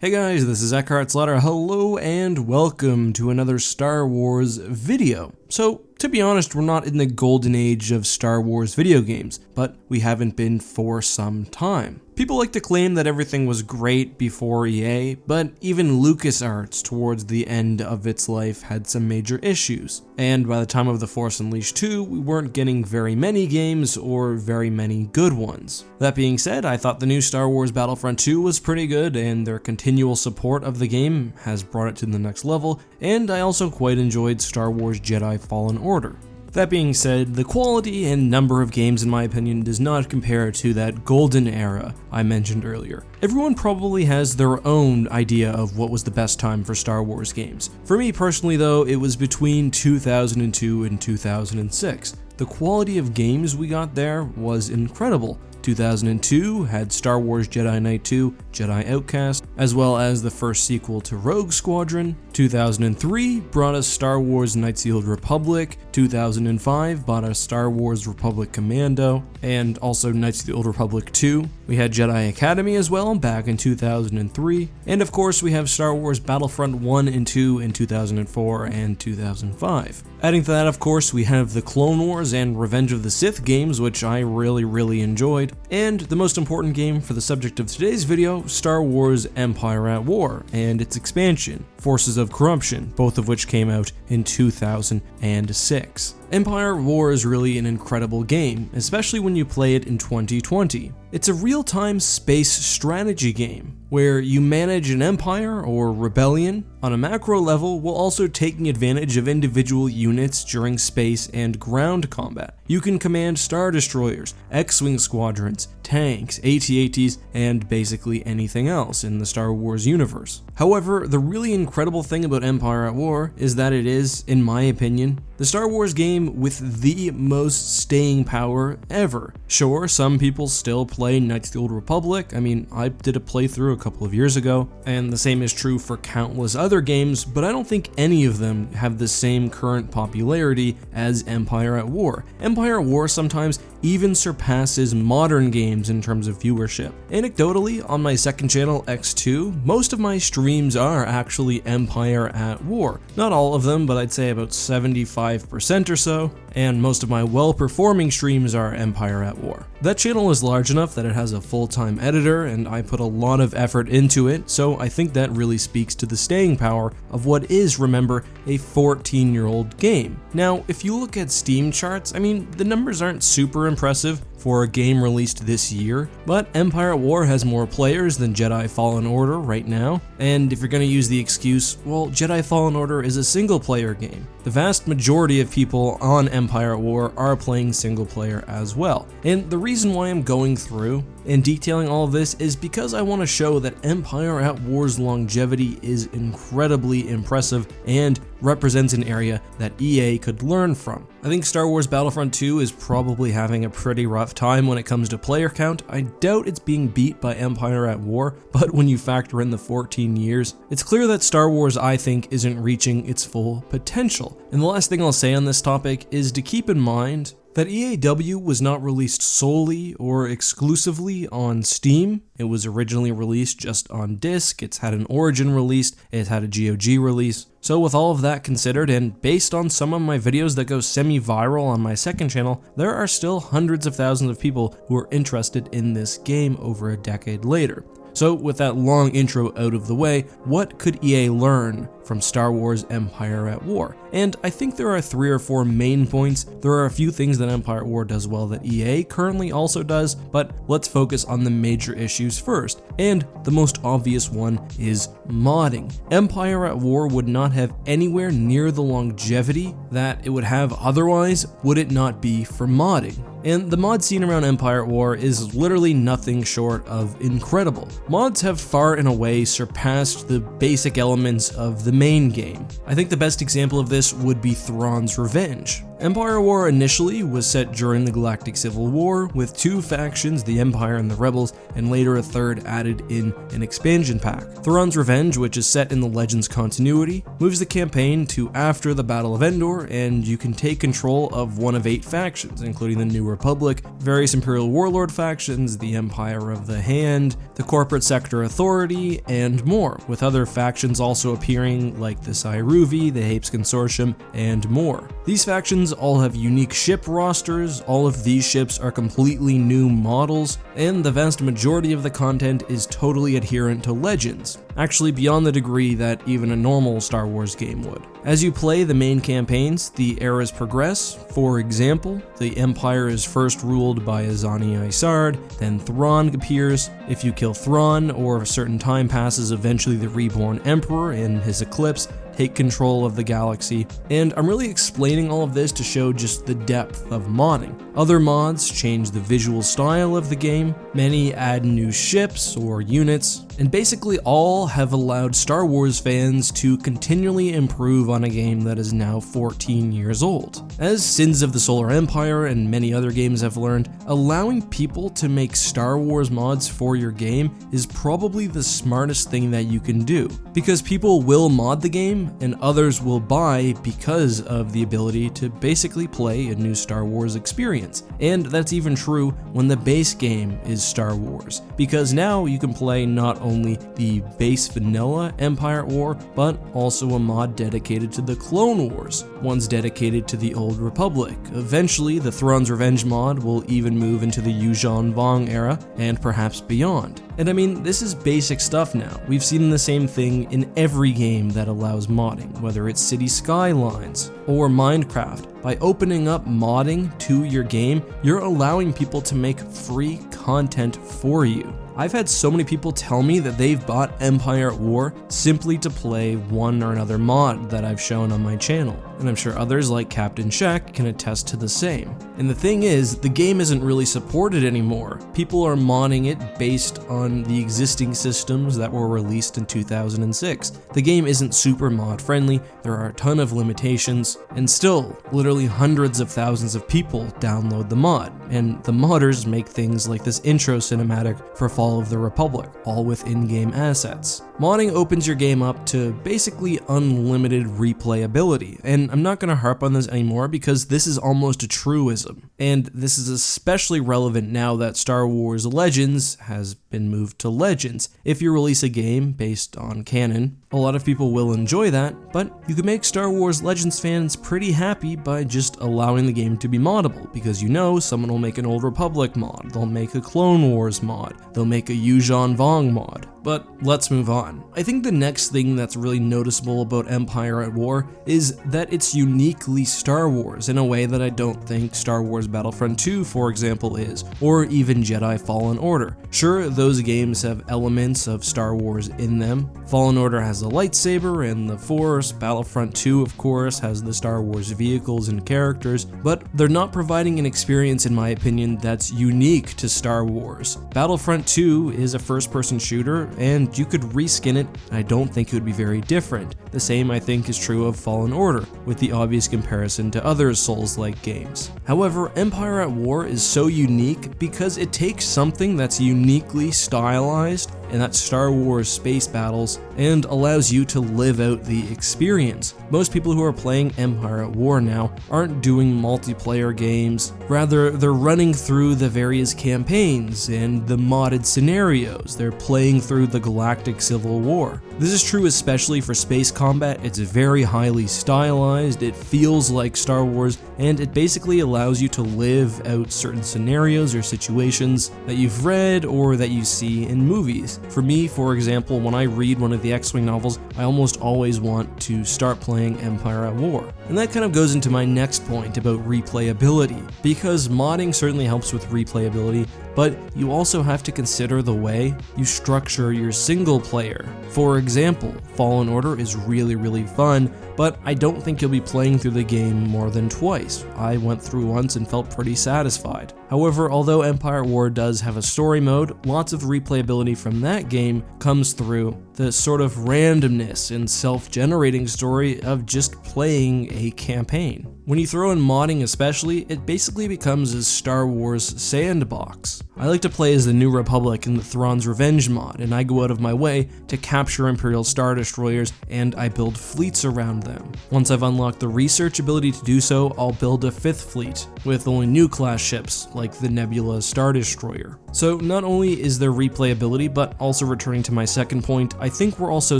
Hey guys, this is EckhartsLadder. Hello and welcome to another Star Wars video. So, to be honest, we're not in the golden age of Star Wars video games, but we haven't been for some time. People like to claim that everything was great before EA, but even LucasArts towards the end of its life had some major issues. And by the time of The Force Unleashed 2, we weren't getting very many games or very many good ones. That being said, I thought the new Star Wars Battlefront 2 was pretty good, and their continual support of the game has brought it to the next level, and I also quite enjoyed Star Wars Jedi Fallen Order. That being said, the quality and number of games in my opinion does not compare to that golden era I mentioned earlier. Everyone probably has their own idea of what was the best time for Star Wars games. For me personally though, it was between 2002 and 2006. The quality of games we got there was incredible. 2002 had Star Wars Jedi Knight 2, Jedi Outcast, as well as the first sequel to Rogue Squadron. 2003 brought us Star Wars Knights of the Old Republic. 2005 brought us Star Wars Republic Commando, and also Knights of the Old Republic 2. We had Jedi Academy as well back in 2003, and of course we have Star Wars Battlefront 1 and 2 in 2004 and 2005. Adding to that, of course, we have the Clone Wars and Revenge of the Sith games, which I really enjoyed, and the most important game for the subject of today's video, Star Wars Empire at War and its expansion, Forces of Corruption, both of which came out in 2006. Empire at War is really an incredible game, especially when you play it in 2020. It's a real-time space strategy game, where you manage an empire or rebellion on a macro level while also taking advantage of individual units during space and ground combat. You can command Star Destroyers, X-Wing squadrons, tanks, AT-ATs, and basically anything else in the Star Wars universe. However, the really incredible thing about Empire at War is that it is, in my opinion, the Star Wars game with the most staying power ever. Sure, some people still play Knights of the Old Republic. I mean, I did a playthrough a couple of years ago, and the same is true for countless other games, but I don't think any of them have the same current popularity as Empire at War. Empire at War sometimes even surpasses modern games in terms of viewership. Anecdotally, on my second channel, X2, most of my streams are actually Empire at War. Not all of them, but I'd say about 75% or so, and most of my well-performing streams are Empire at War. That channel is large enough that it has a full-time editor, and I put a lot of effort into it, so I think that really speaks to the staying power of what is, remember, a 14-year-old game. Now, if you look at Steam charts, I mean, the numbers aren't super impressive for a game released this year, but Empire at War has more players than Jedi Fallen Order right now, and if you're going to use the excuse, well, Jedi Fallen Order is a single-player game. The vast majority of people on Empire at War are playing single-player as well, and the reason why I'm going through and detailing all of this is because I want to show that Empire at War's longevity is incredibly impressive and represents an area that EA could learn from. I think Star Wars Battlefront 2 is probably having a pretty rough time when it comes to player count. I doubt it's being beat by Empire at War, but when you factor in the 14 years, it's clear that Star Wars, I think, isn't reaching its full potential. And the last thing I'll say on this topic is to keep in mind that EAW was not released solely or exclusively on Steam. It was originally released just on disc, it's had an Origin release, it had a GOG release. So with all of that considered, and based on some of my videos that go semi-viral on my second channel, there are still hundreds of thousands of people who are interested in this game over a decade later. So with that long intro out of the way, what could EA learn from Star Wars Empire at War? And I think there are 3 or 4 main points. There are a few things that Empire at War does well that EA currently also does, but let's focus on the major issues first. And the most obvious one is modding. Empire at War would not have anywhere near the longevity that it would have otherwise would it not be for modding. And the mod scene around Empire at War is literally nothing short of incredible. Mods have far and away surpassed the basic elements of the main game. I think the best example of this would be Thrawn's Revenge. Empire at War initially was set during the Galactic Civil War, with two factions, the Empire and the Rebels, and later a third added in an expansion pack. Thrawn's Revenge, which is set in the Legends continuity, moves the campaign to after the Battle of Endor, and you can take control of one of 8 factions, including the New Republic, various Imperial Warlord factions, the Empire of the Hand, the Corporate Sector Authority, and more, with other factions also appearing like the Cyruvi, the Hapes Consortium, and more. These factions all have unique ship rosters, all of these ships are completely new models, and the vast majority of the content is totally adherent to Legends, actually beyond the degree that even a normal Star Wars game would. As you play the main campaigns, the eras progress. For example, the Empire is first ruled by Azani Isard, then Thrawn appears. If you kill Thrawn, or a certain time passes, eventually the Reborn Emperor in his eclipse take control of the galaxy, and I'm really explaining all of this to show just the depth of modding. Other mods change the visual style of the game, many add new ships or units, and basically all have allowed Star Wars fans to continually improve on a game that is now 14 years old. As Sins of the Solar Empire and many other games have learned, allowing people to make Star Wars mods for your game is probably the smartest thing that you can do, because people will mod the game and others will buy because of the ability to basically play a new Star Wars experience. And that's even true when the base game is Star Wars, because now you can play not only the base vanilla Empire at War, but also a mod dedicated to the Clone Wars, one's dedicated to the Old Republic. Eventually, the Thrawn's Revenge mod will even move into the Yuuzhan Vong era, and perhaps beyond. And I mean, this is basic stuff now. We've seen the same thing in every game that allows modding, whether it's City Skylines or Minecraft. By opening up modding to your game, you're allowing people to make free content for you. I've had so many people tell me that they've bought Empire at War simply to play one or another mod that I've shown on my channel, and I'm sure others like Captain Shaq can attest to the same. And the thing is, the game isn't really supported anymore. People are modding it based on the existing systems that were released in 2006. The game isn't super mod friendly, there are a ton of limitations, and still, literally hundreds of thousands of people download the mod, and the modders make things like this intro cinematic for Fall of the Republic, all with in-game assets. Modding opens your game up to basically unlimited replayability, and I'm not going to harp on this anymore because this is almost a truism, and this is especially relevant now that Star Wars Legends has been moved to Legends. If you release a game based on canon, a lot of people will enjoy that, but you can make Star Wars Legends fans pretty happy by just allowing the game to be moddable, because you know someone will make an Old Republic mod, they'll make a Clone Wars mod, they'll make a Yuuzhan Vong mod. But let's move on. I think the next thing that's really noticeable about Empire at War is that it's uniquely Star Wars in a way that I don't think Star Wars Battlefront 2, for example, is, or even Jedi Fallen Order. Sure, those games have elements of Star Wars in them. Fallen Order has the lightsaber and the Force, Battlefront 2, of course, has the Star Wars vehicles and characters, but they're not providing an experience, in my opinion, that's unique to Star Wars. Battlefront 2 is a first-person shooter, and you could reskin it, and I don't think it would be very different. The same, I think, is true of Fallen Order, with the obvious comparison to other Souls-like games. However, Empire at War is so unique because it takes something that's uniquely stylized, and that's Star Wars space battles, and allows you to live out the experience. Most people who are playing Empire at War now aren't doing multiplayer games, rather they're running through the various campaigns and the modded scenarios, they're playing through the Galactic Civil War. This is true especially for space combat. It's very highly stylized, it feels like Star Wars, and it basically allows you to live out certain scenarios or situations that you've read or that you see in movies. For me, for example, when I read one of the X-Wing novels, I almost always want to start playing Empire at War. And that kind of goes into my next point about replayability, because modding certainly helps with replayability, but you also have to consider the way you structure your single player. For example, Fallen Order is really fun, but I don't think you'll be playing through the game more than twice. I went through once and felt pretty satisfied. However, although Empire at War does have a story mode, lots of replayability from that game comes through the sort of randomness and self-generating story of just playing a campaign. When you throw in modding especially, it basically becomes a Star Wars sandbox. I like to play as the New Republic in the Thrawn's Revenge mod, and I go out of my way to capture Imperial Star Destroyers, and I build fleets around them. Once I've unlocked the research ability to do so, I'll build a 5th fleet, with only new class ships, like the Nebula Star Destroyer. So not only is there replayability, but also returning to my second point, I think we're also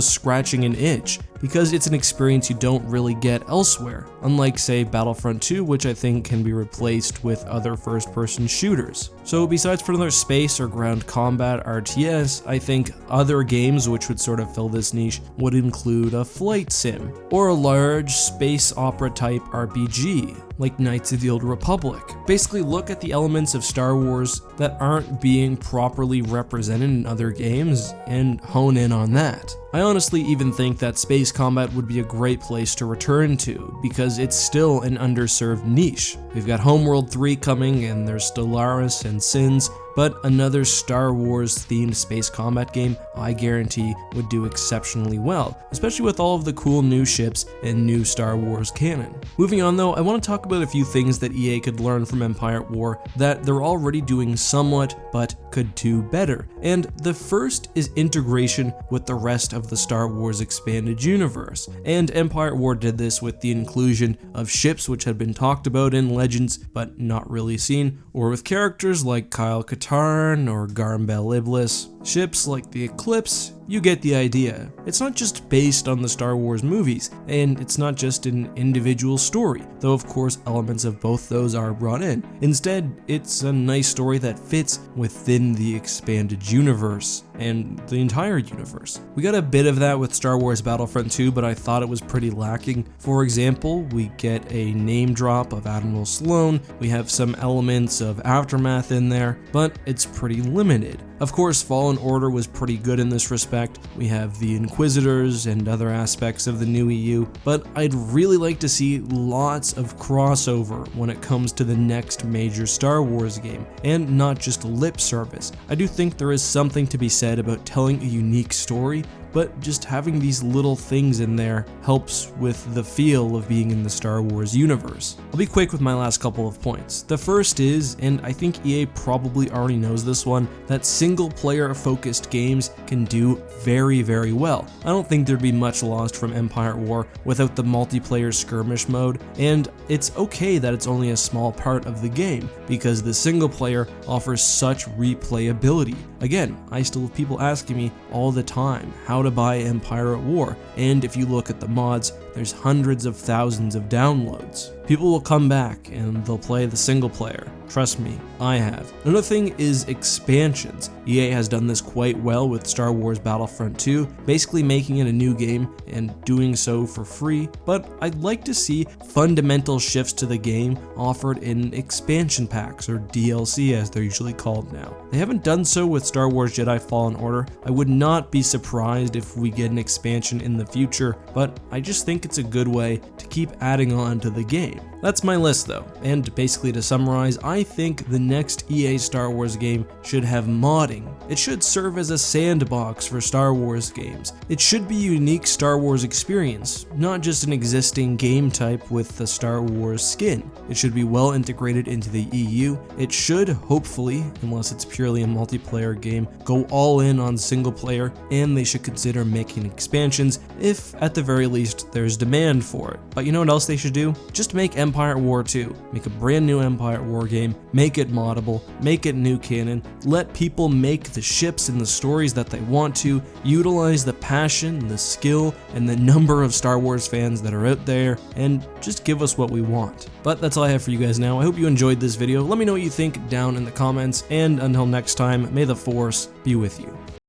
scratching an itch, because it's an experience you don't really get elsewhere, unlike say Battlefront 2, which I think can be replaced with other first-person shooters. So besides for another space or ground combat RTS, I think other games which would sort of fill this niche would include a flight sim, or a large space opera type RPG, like Knights of the Old Republic. Basically look at the elements of Star Wars that aren't being properly represented in other games and hone in on that. I honestly even think that space combat would be a great place to return to, because it's still an underserved niche. We've got Homeworld 3 coming, and there's Stellaris and Sins, but another Star Wars themed space combat game I guarantee would do exceptionally well, especially with all of the cool new ships and new Star Wars canon. Moving on though, I want to talk about a few things that EA could learn from Empire at War that they're already doing somewhat, but could do better. And the first is integration with the rest of the Star Wars expanded universe. And Empire at War did this with the inclusion of ships which had been talked about in Legends, but not really seen, or with characters like Kyle Katarn or Garm Bel Iblis. Ships like the Eclipse, you get the idea. It's not just based on the Star Wars movies, and it's not just an individual story, though of course elements of both those are brought in. Instead, it's a nice story that fits within the expanded universe, and the entire universe. We got a bit of that with Star Wars Battlefront 2, but I thought it was pretty lacking. For example, we get a name drop of Admiral Sloan, we have some elements of Aftermath in there, but it's pretty limited. Of course, Fallen Order was pretty good in this respect. We have the Inquisitors and other aspects of the new EU, but I'd really like to see lots of crossover when it comes to the next major Star Wars game, and not just lip service. I do think there is something to be said about telling a unique story, but just having these little things in there helps with the feel of being in the Star Wars universe. I'll be quick with my last couple of points. The first is, and I think EA probably already knows this one, that single-player focused games can do very, very well. I don't think there'd be much lost from Empire at War without the multiplayer skirmish mode, and it's okay that it's only a small part of the game, because the single player offers such replayability. Again, I still have people asking me all the time how to buy Empire at War, and if you look at the mods, there's hundreds of thousands of downloads. People will come back and they'll play the single player. Trust me, I have. Another thing is expansions. EA has done this quite well with Star Wars Battlefront 2, basically making it a new game and doing so for free, but I'd like to see fundamental shifts to the game offered in expansion packs, or DLC as they're usually called now. They haven't done so with Star Wars Jedi Fallen Order. I would not be surprised if we get an expansion in the future, but I just think it's a good way to keep adding on to the game. That's my list though, and basically to summarize, I think the next EA Star Wars game should have modding. It should serve as a sandbox for Star Wars games. It should be a unique Star Wars experience, not just an existing game type with the Star Wars skin. It should be well integrated into the EU. It should, hopefully, unless it's purely a multiplayer game, go all in on single player, and they should consider making expansions if, at the very least, there's demand for it. But you know what else they should do? Just make Empire at War 2. Make a brand new Empire at War game, make it moddable, make it new canon, let people make the ships and the stories that they want to, utilize the passion, the skill, and the number of Star Wars fans that are out there, and just give us what we want. But that's all I have for you guys now. I hope you enjoyed this video. Let me know what you think down in the comments, and until next time, may the Force be with you.